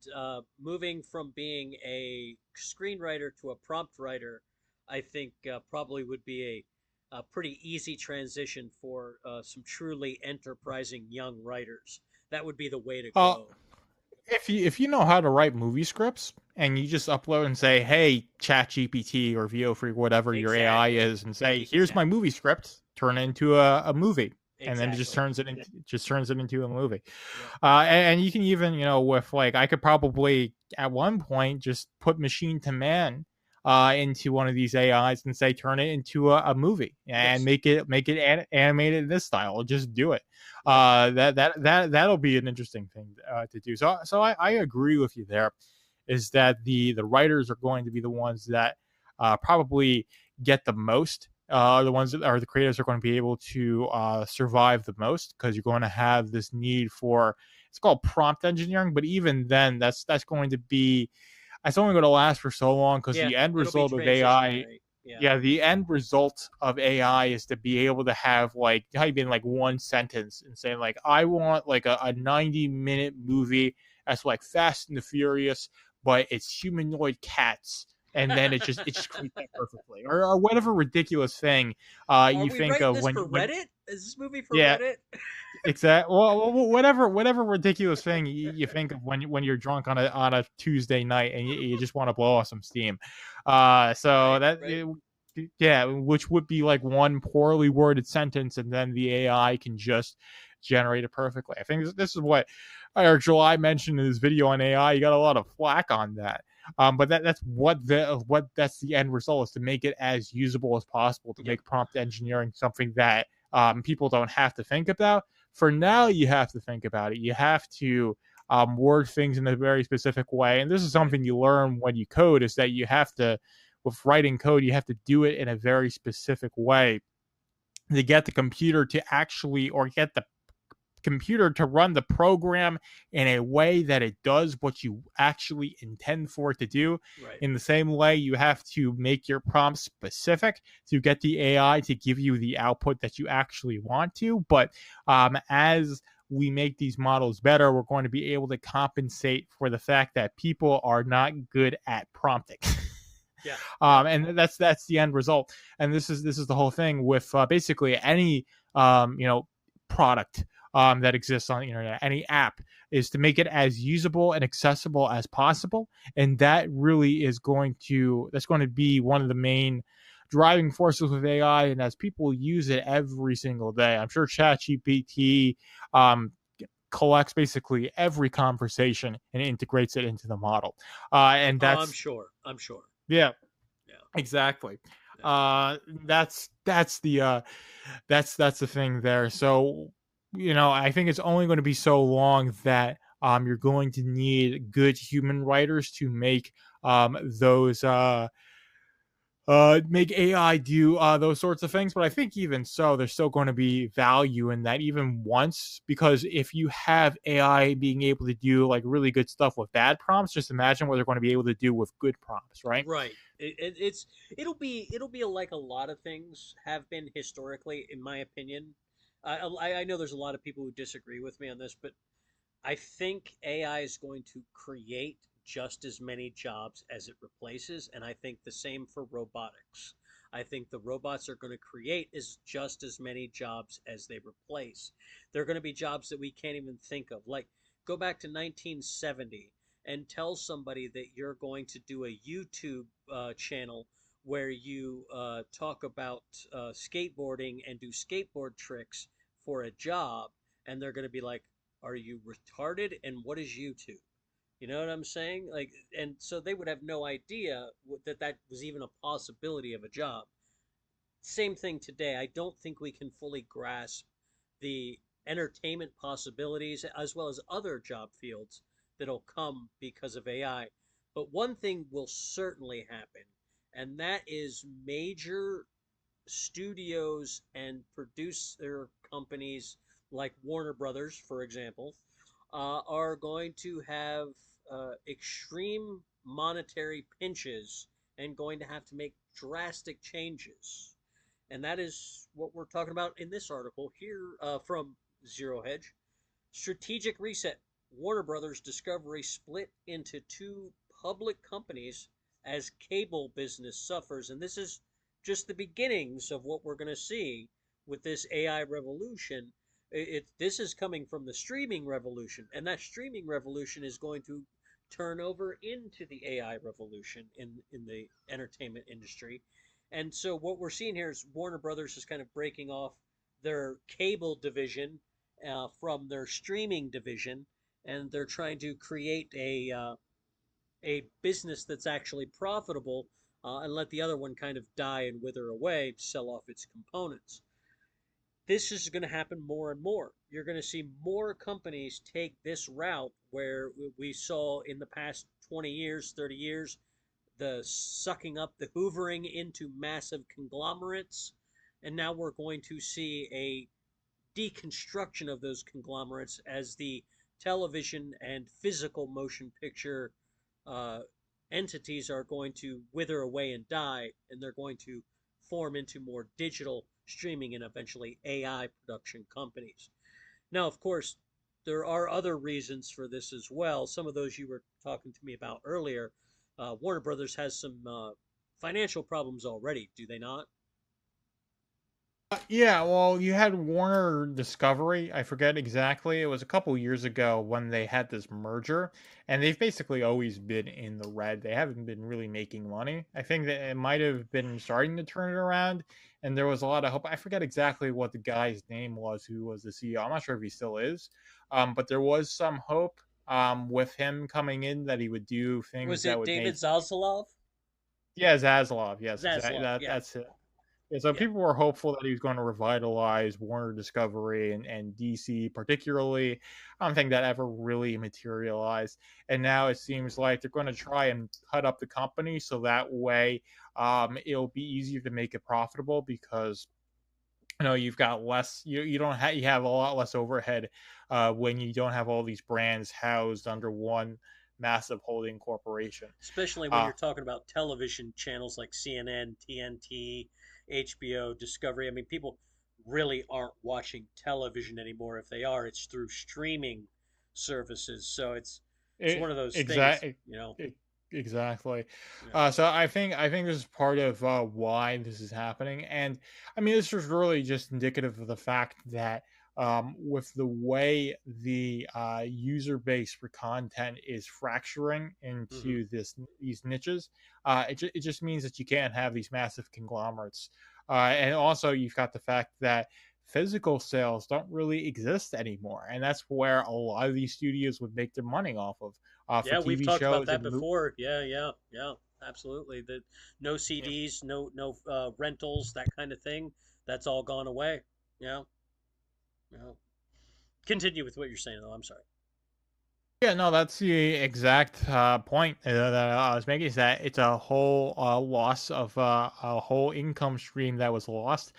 moving from being a screenwriter to a prompt writer I think probably would be a pretty easy transition for some truly enterprising young writers. That would be the way to Uh, go. if you know how to write movie scripts and you just upload and say, "Hey, ChatGPT or VO3, whatever your AI Exactly. is," and say, "Here's my Exactly. movie script," turn it into a movie, and then it Exactly. just turns it into a movie. Yep. And you can even, with like, I could probably at one point just put machine to man into one of these AIs and say turn it into a movie and Yes. make it animated in this style. Just do it. Yep. That'll be an interesting thing to do. So I agree with you there. Is that the writers are going to be the ones that probably get the most. The ones that are the creators are going to be able to survive the most because you're going to have this need for, it's called prompt engineering, but even then that's going to be, it's only going to last for so long because Yeah. the end It'll be result of AI, transitionary. Yeah. yeah, the end result of AI is to be able to have like type in like one sentence and saying like I want like a 90-minute movie that's like Fast and the Furious, but it's humanoid cats. And then it just creates that perfectly, or whatever ridiculous thing Are you we think writing of this when for Reddit? Is this movie for yeah, Reddit? exactly. Well, whatever ridiculous thing you think of when you're drunk on a Tuesday night and you just want to blow off some steam. So Right. that Right. yeah, which would be like one poorly worded sentence, and then the AI can just generate it perfectly. I think this is what July mentioned in his video on AI. You got a lot of flack on that. But that's what that's the end result, is to make it as usable as possible, to Yep. make prompt engineering something that people don't have to think about. For now, you have to think about it. You have to word things in a very specific way. And this is Right. something you learn when you code, is that you have to, with writing code, you have to do it in a very specific way to get the computer to actually, or get the computer to run the program in a way that it does what you actually intend for it to do. Right. In the same way, you have to make your prompt specific to get the AI to give you the output that you actually want to. But as we make these models better, we're going to be able to compensate for the fact that people are not good at prompting. Yeah. Yeah. And that's the end result. And this is the whole thing with basically any product that exists on the internet, any app, is to make it as usable and accessible as possible. And that really is that's going to be one of the main driving forces with AI. And as people use it every single day, I'm sure ChatGPT collects basically every conversation and integrates it into the model. And Oh, I'm that's sure. I'm sure. yeah, Yeah. exactly. Yeah. That's that's the thing there. So, I think it's only going to be so long that you're going to need good human writers to those make AI do those sorts of things. But I think even so, there's still going to be value in that, even once, because if you have AI being able to do like really good stuff with bad prompts, just imagine what they're going to be able to do with good prompts, right? Right. It'll be like a lot of things have been historically, in my opinion. I know there's a lot of people who disagree with me on this, but I think AI is going to create just as many jobs as it replaces, and I think the same for robotics. I think the robots are going to create just as many jobs as they replace. There are going to be jobs that we can't even think of. Like, go back to 1970 and tell somebody that you're going to do a YouTube channel where you talk about skateboarding and do skateboard tricks for a job, and they're going to be like, are you retarded? And what is YouTube? You know what I'm saying? Like, and so they would have no idea that that was even a possibility of a job. Same thing today. I don't think we can fully grasp the entertainment possibilities as well as other job fields that'll come because of AI. But one thing will certainly happen, and that is major studios and producer companies like Warner Brothers, for example, are going to have extreme monetary pinches and going to have to make drastic changes. And that is what we're talking about in this article here from Zero Hedge. Strategic reset. Warner Brothers Discovery split into two public companies as cable business suffers. And this is just the beginnings of what we're going to see with this AI revolution. This is coming from the streaming revolution, and that streaming revolution is going to turn over into the AI revolution in the entertainment industry. And so what we're seeing here is Warner Brothers is kind of breaking off their cable division from their streaming division, and they're trying to create a business that's actually profitable, and let the other one kind of die and wither away, sell off its components. This is going to happen more and more. You're going to see more companies take this route where we saw in the past 20 years, 30 years, the sucking up, the hoovering into massive conglomerates. And now we're going to see a deconstruction of those conglomerates as the television and physical motion picture uh, entities are going to wither away and die, and they're going to form into more digital streaming and eventually AI production companies. Now, of course, there are other reasons for this as well. Some of those you were talking to me about earlier. Warner Brothers has some financial problems already, do they not? Yeah, well, you had Warner Discovery. I forget exactly. It was a couple years ago when they had this merger, and they've basically always been in the red. They haven't been really making money. I think that it might have been starting to turn it around, and there was a lot of hope. I forget exactly what the guy's name was who was the CEO. I'm not sure if he still is, but there was some hope with him coming in that he would do things Was that it would David make. Zaslav? Yeah, Zaslav. Yes, exactly. Zaslav, yeah, That's it. Yeah, so yeah. people were hopeful that he was going to revitalize Warner Discovery and DC, particularly. I don't think that ever really materialized. And now it seems like they're going to try and cut up the company so that way it'll be easier to make it profitable because you've got less. You don't have you have a lot less overhead when you don't have all these brands housed under one massive holding corporation. Especially when Uh, you're talking about television channels like CNN, TNT, HBO, Discovery. I mean, people really aren't watching television anymore. If they are, it's through streaming services. So it's one of those things, Exactly. you know. Exactly. Yeah. So I think this is part of why this is happening, and I mean this is really just indicative of the fact that with the way the user base for content is fracturing Hmm. into these niches, it just means that you can't have these massive conglomerates, and also you've got the fact that physical sales don't really exist anymore, and that's where a lot of these studios would make their money off of for Yeah, we've TV talked about shows that and before. Yeah, yeah, yeah. Absolutely. The no yeah. CDs, no rentals, that kind of thing. That's all gone away. Yeah, yeah. Continue with what you're saying, though. I'm sorry. Yeah, no, that's the exact point that I was making. Is that it's a whole loss of a whole income stream that was lost.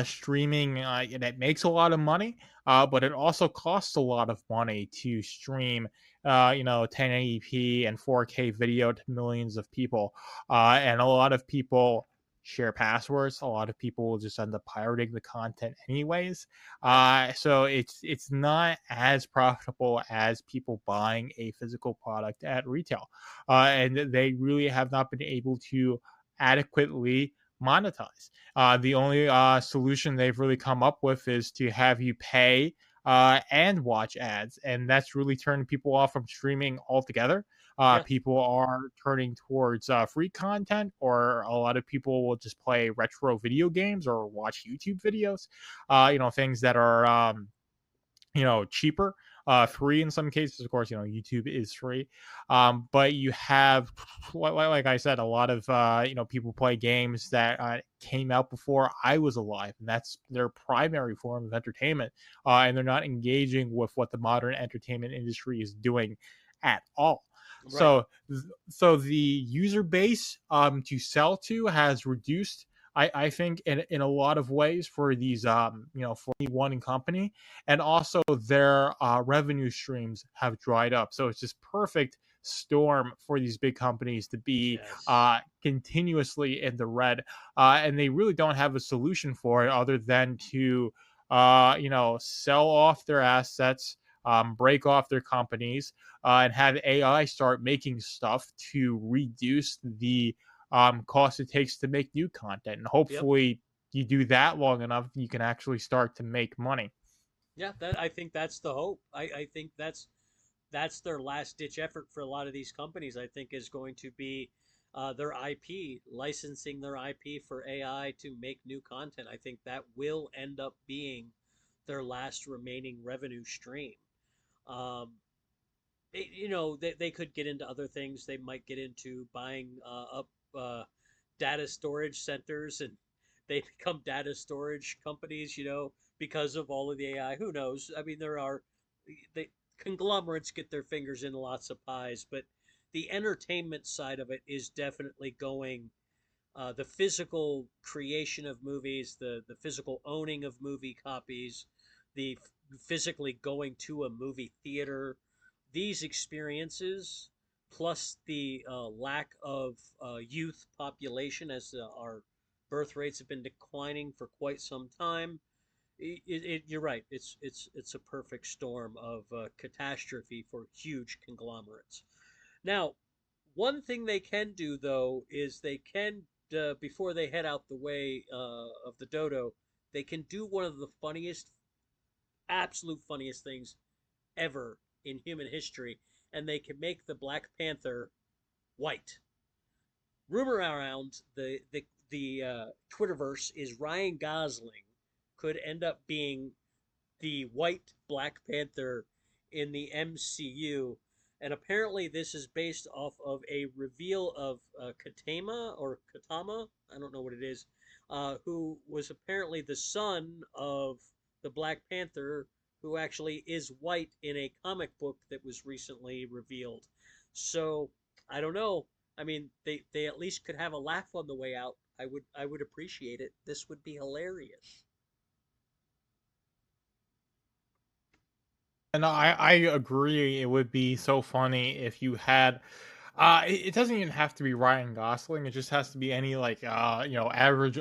Streaming it makes a lot of money, but it also costs a lot of money to stream. 1080p and 4K video to millions of people, and a lot of people share passwords. A lot of people will just end up pirating the content anyways. Right. So it's not as profitable as people buying a physical product at retail, and they really have not been able to adequately monetize. The only solution they've really come up with is to have you pay and watch ads, and that's really turned people off from streaming altogether. Yeah. People are turning towards free content, or a lot of people will just play retro video games or watch YouTube videos, things that are cheaper, free in some cases. Of course, YouTube is free, but you have, like I said, a lot of people play games that came out before I was alive, and that's their primary form of entertainment, and they're not engaging with what the modern entertainment industry is doing at all. Right. So the user base to sell to has reduced, I think, in a lot of ways for these for one company, and also their revenue streams have dried up. So it's just perfect storm for these big companies to be Yes. continuously in the red, and they really don't have a solution for it other than to sell off their assets, break off their companies, and have AI start making stuff to reduce the cost it takes to make new content. And Yep. hopefully, you do that long enough, you can actually start to make money. Yeah, that I think that's the hope. I think that's their last ditch effort for a lot of these companies. I think is going to be their IP, licensing their IP for AI to make new content. I think that will end up being their last remaining revenue stream. Um, they could get into other things. They might get into buying up data storage centers, and they become data storage companies, because of all of the AI. Who knows? I mean, they conglomerates get their fingers in lots of pies, but the entertainment side of it is definitely going. The physical creation of movies, the physical owning of movie copies, the physically going to a movie theater, these experiences, plus the lack of youth population as our birth rates have been declining for quite some time. You're right. It's a perfect storm of catastrophe for huge conglomerates. Now, one thing they can do though is they can before they head out the way of the dodo, they can do one of the funniest, absolute funniest things ever in human history, and they can make the Black Panther white. Rumor around the Twitterverse is Ryan Gosling could end up being the white Black Panther in the MCU. And apparently, this is based off of a reveal of Katama, I don't know what it is, who was apparently the son of the Black Panther, who actually is white in a comic book that was recently revealed. So I don't know. I mean, they at least could have a laugh on the way out. I would appreciate it. This would be hilarious. And I agree. It would be so funny if you had. It doesn't even have to be Ryan Gosling. It just has to be any like average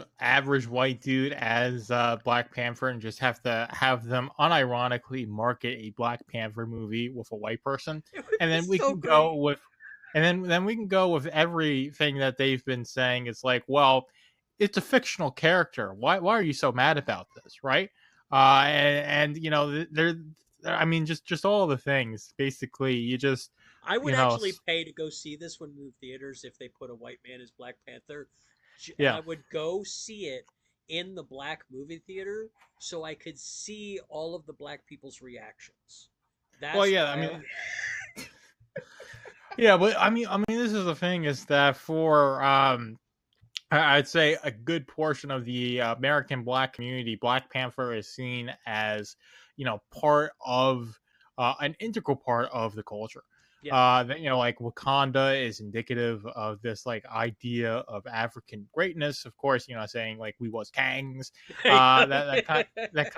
white dude as Black Panther, and just have to have them unironically market a Black Panther movie with a white person, It would and be then we so can go great. with, and then we can go with everything that they've been saying. It's like, well, it's a fictional character. Why are you so mad about this, right? And they're I mean, just all the things. Basically, you just, I would you know, actually pay to go see this one in the theaters if they put a white man as Black Panther, and yeah. I would go see it in the black movie theater so I could see all of the black people's reactions. Well, That's yeah. I why mean, yeah, but I mean, this is the thing is that for I'd say a good portion of the American Black community, Black Panther is seen as, part of an integral part of the culture. yeah. That, like Wakanda is indicative of this like idea of African greatness. Of course, saying like we was kangs. That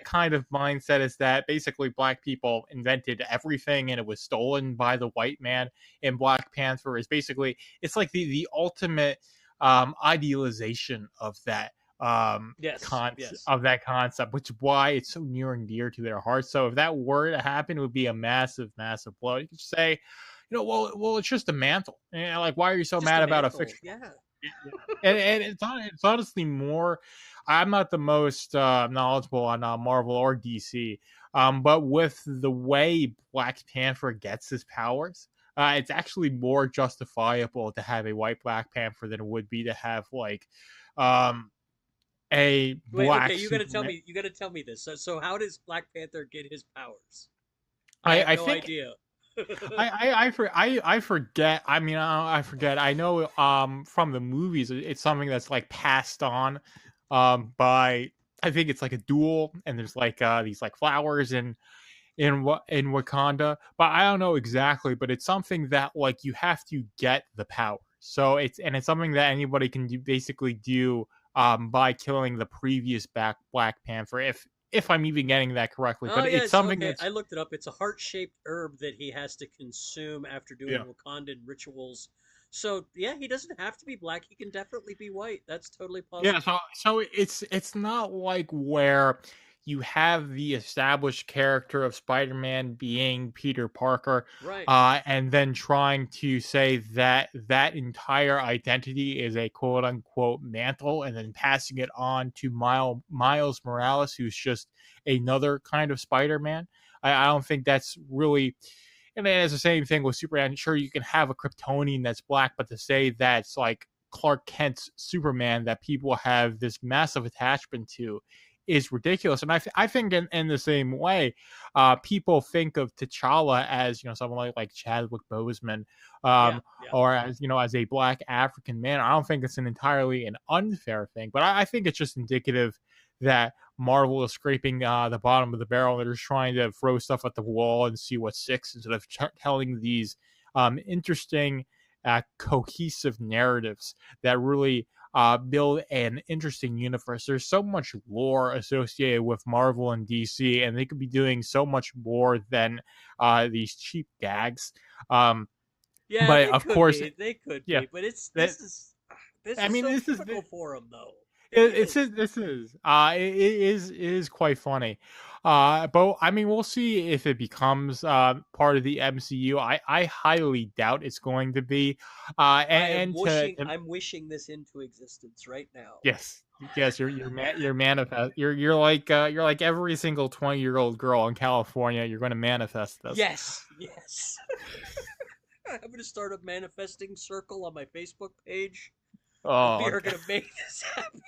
kind of mindset is that basically Black people invented everything and it was stolen by the white man. And Black Panther is basically, it's like the ultimate idealization of that Yes, yes. concept, which is why it's so near and dear to their hearts. So if that were to happen, it would be a massive, massive blow. You could say, well, it's just a mantle. Like, why are you so Just a mad about a mantle. fictional? Yeah. And it's honestly more. I'm not the most knowledgeable on Marvel or DC, but with the way Black Panther gets his powers, it's actually more justifiable to have a white Black Panther than it would be to have like um, a Wait, okay, black you got to tell Superman. me. You got to tell me this. So how does Black Panther get his powers? I I, have I no think idea. I forget. I mean, I forget. I know from the movies, it's something that's like passed on by. I think it's like a duel, and there's like these like flowers in Wakanda, but I don't know exactly. But it's something that like you have to get the power. So it's something that anybody can basically do by killing the previous Black Panther. If I'm even getting that correctly, Oh but it's yes, something okay. I that's looked it up. It's a heart-shaped herb that he has to consume after doing yeah. Wakandan rituals. So yeah, he doesn't have to be black. He can definitely be white. That's totally Yeah, possible. so it's not like where you have the established character of Spider-Man being Peter Parker, Right. and then trying to say that that entire identity is a quote unquote mantle, and then passing it on to Miles Morales, who's just another kind of Spider-Man. I don't think that's really. And then it's the same thing with Superman. Sure, you can have a Kryptonian that's black, but to say that's like Clark Kent's Superman that people have this massive attachment to is ridiculous. And I think in the same way, people think of T'Challa as, someone like Chadwick Boseman, Yeah. um, Yeah. or as, as a black African man. I don't think it's an entirely an unfair thing, but I think it's just indicative that Marvel is scraping the bottom of the barrel. They're just trying to throw stuff at the wall and see what sticks instead of telling these interesting, cohesive narratives that really build an interesting universe. There's so much lore associated with Marvel and DC, and they could be doing so much more than these cheap gags. Yeah, But they of could course, be. They could yeah, be. But that this I is mean, so this is typical for them, though. It it's is. this is it is quite funny, but I mean we'll see if it becomes part of the MCU. I highly doubt it's going to be, and I'm wishing this into existence right now. yes, yes, you're manifest you're like every single 20-year-old girl in California. You're going to manifest this. Yes. Yes. I'm gonna start a manifesting circle on my Facebook page, and we Oh, are gonna make this happen.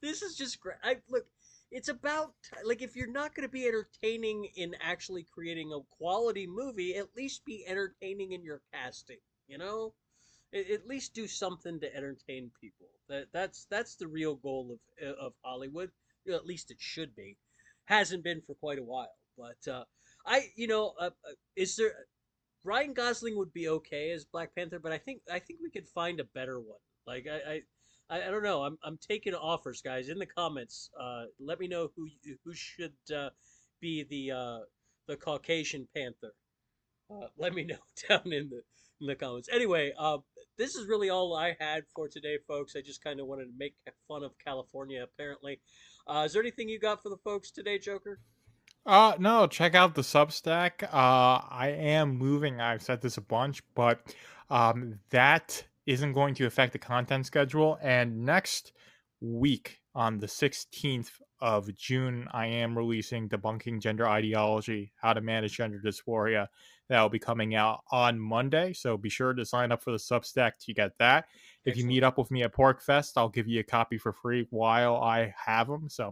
This is just great. Look. It's about like if you're not going to be entertaining in actually creating a quality movie, at least be entertaining in your casting. You know, at least do something to entertain people. That's the real goal of Hollywood. At least it should be. Hasn't been for quite a while, but is there Ryan Gosling would be okay as Black Panther, but I think we could find a better one. Like I don't know. I'm taking offers, guys. In the comments, let me know who should be the Caucasian Panther. Let me know down in the comments. Anyway, this is really all I had for today, folks. I just kind of wanted to make fun of California. Apparently, is there anything you got for the folks today, Joker? No, check out the Substack. I am moving. I've said this a bunch, but that isn't going to affect the content schedule. And next week, on the 16th of June, I am releasing Debunking Gender Ideology: How to Manage Gender Dysphoria. That will be coming out on Monday. So be sure to sign up for the Substack to get that. If you Excellent. meet up with me at Pork Fest, I'll give you a copy for free while I have them. So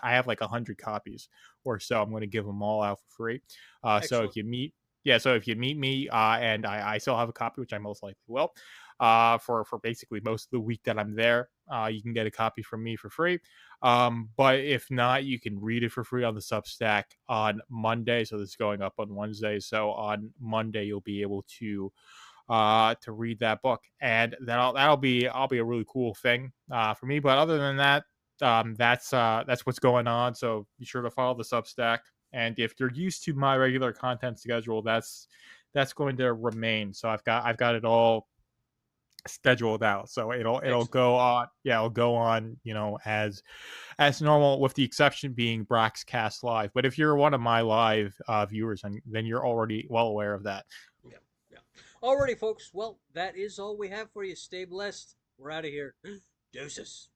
I have like 100 copies or so. I'm going to give them all out for free. So Excellent. if you meet, so if you meet me, and I still have a copy, which I most likely will, for basically most of the week that I'm there, you can get a copy from me for free. But if not, you can read it for free on the Substack on Monday. So this is going up on Wednesday. So on Monday, you'll be able to read that book, and that'll be a really cool thing for me. But other than that, that's what's going on. So be sure to follow the Substack, and if you're used to my regular content schedule, that's going to remain. So I've got it all scheduled out, so it'll Excellent. go on. Yeah, it'll go on, as normal, with the exception being Brax Cast Live. But if you're one of my live viewers, then you're already well aware of that. Yeah. Yeah. Alrighty, folks. Well, that is all we have for you. Stay blessed. We're out of here. Deuces.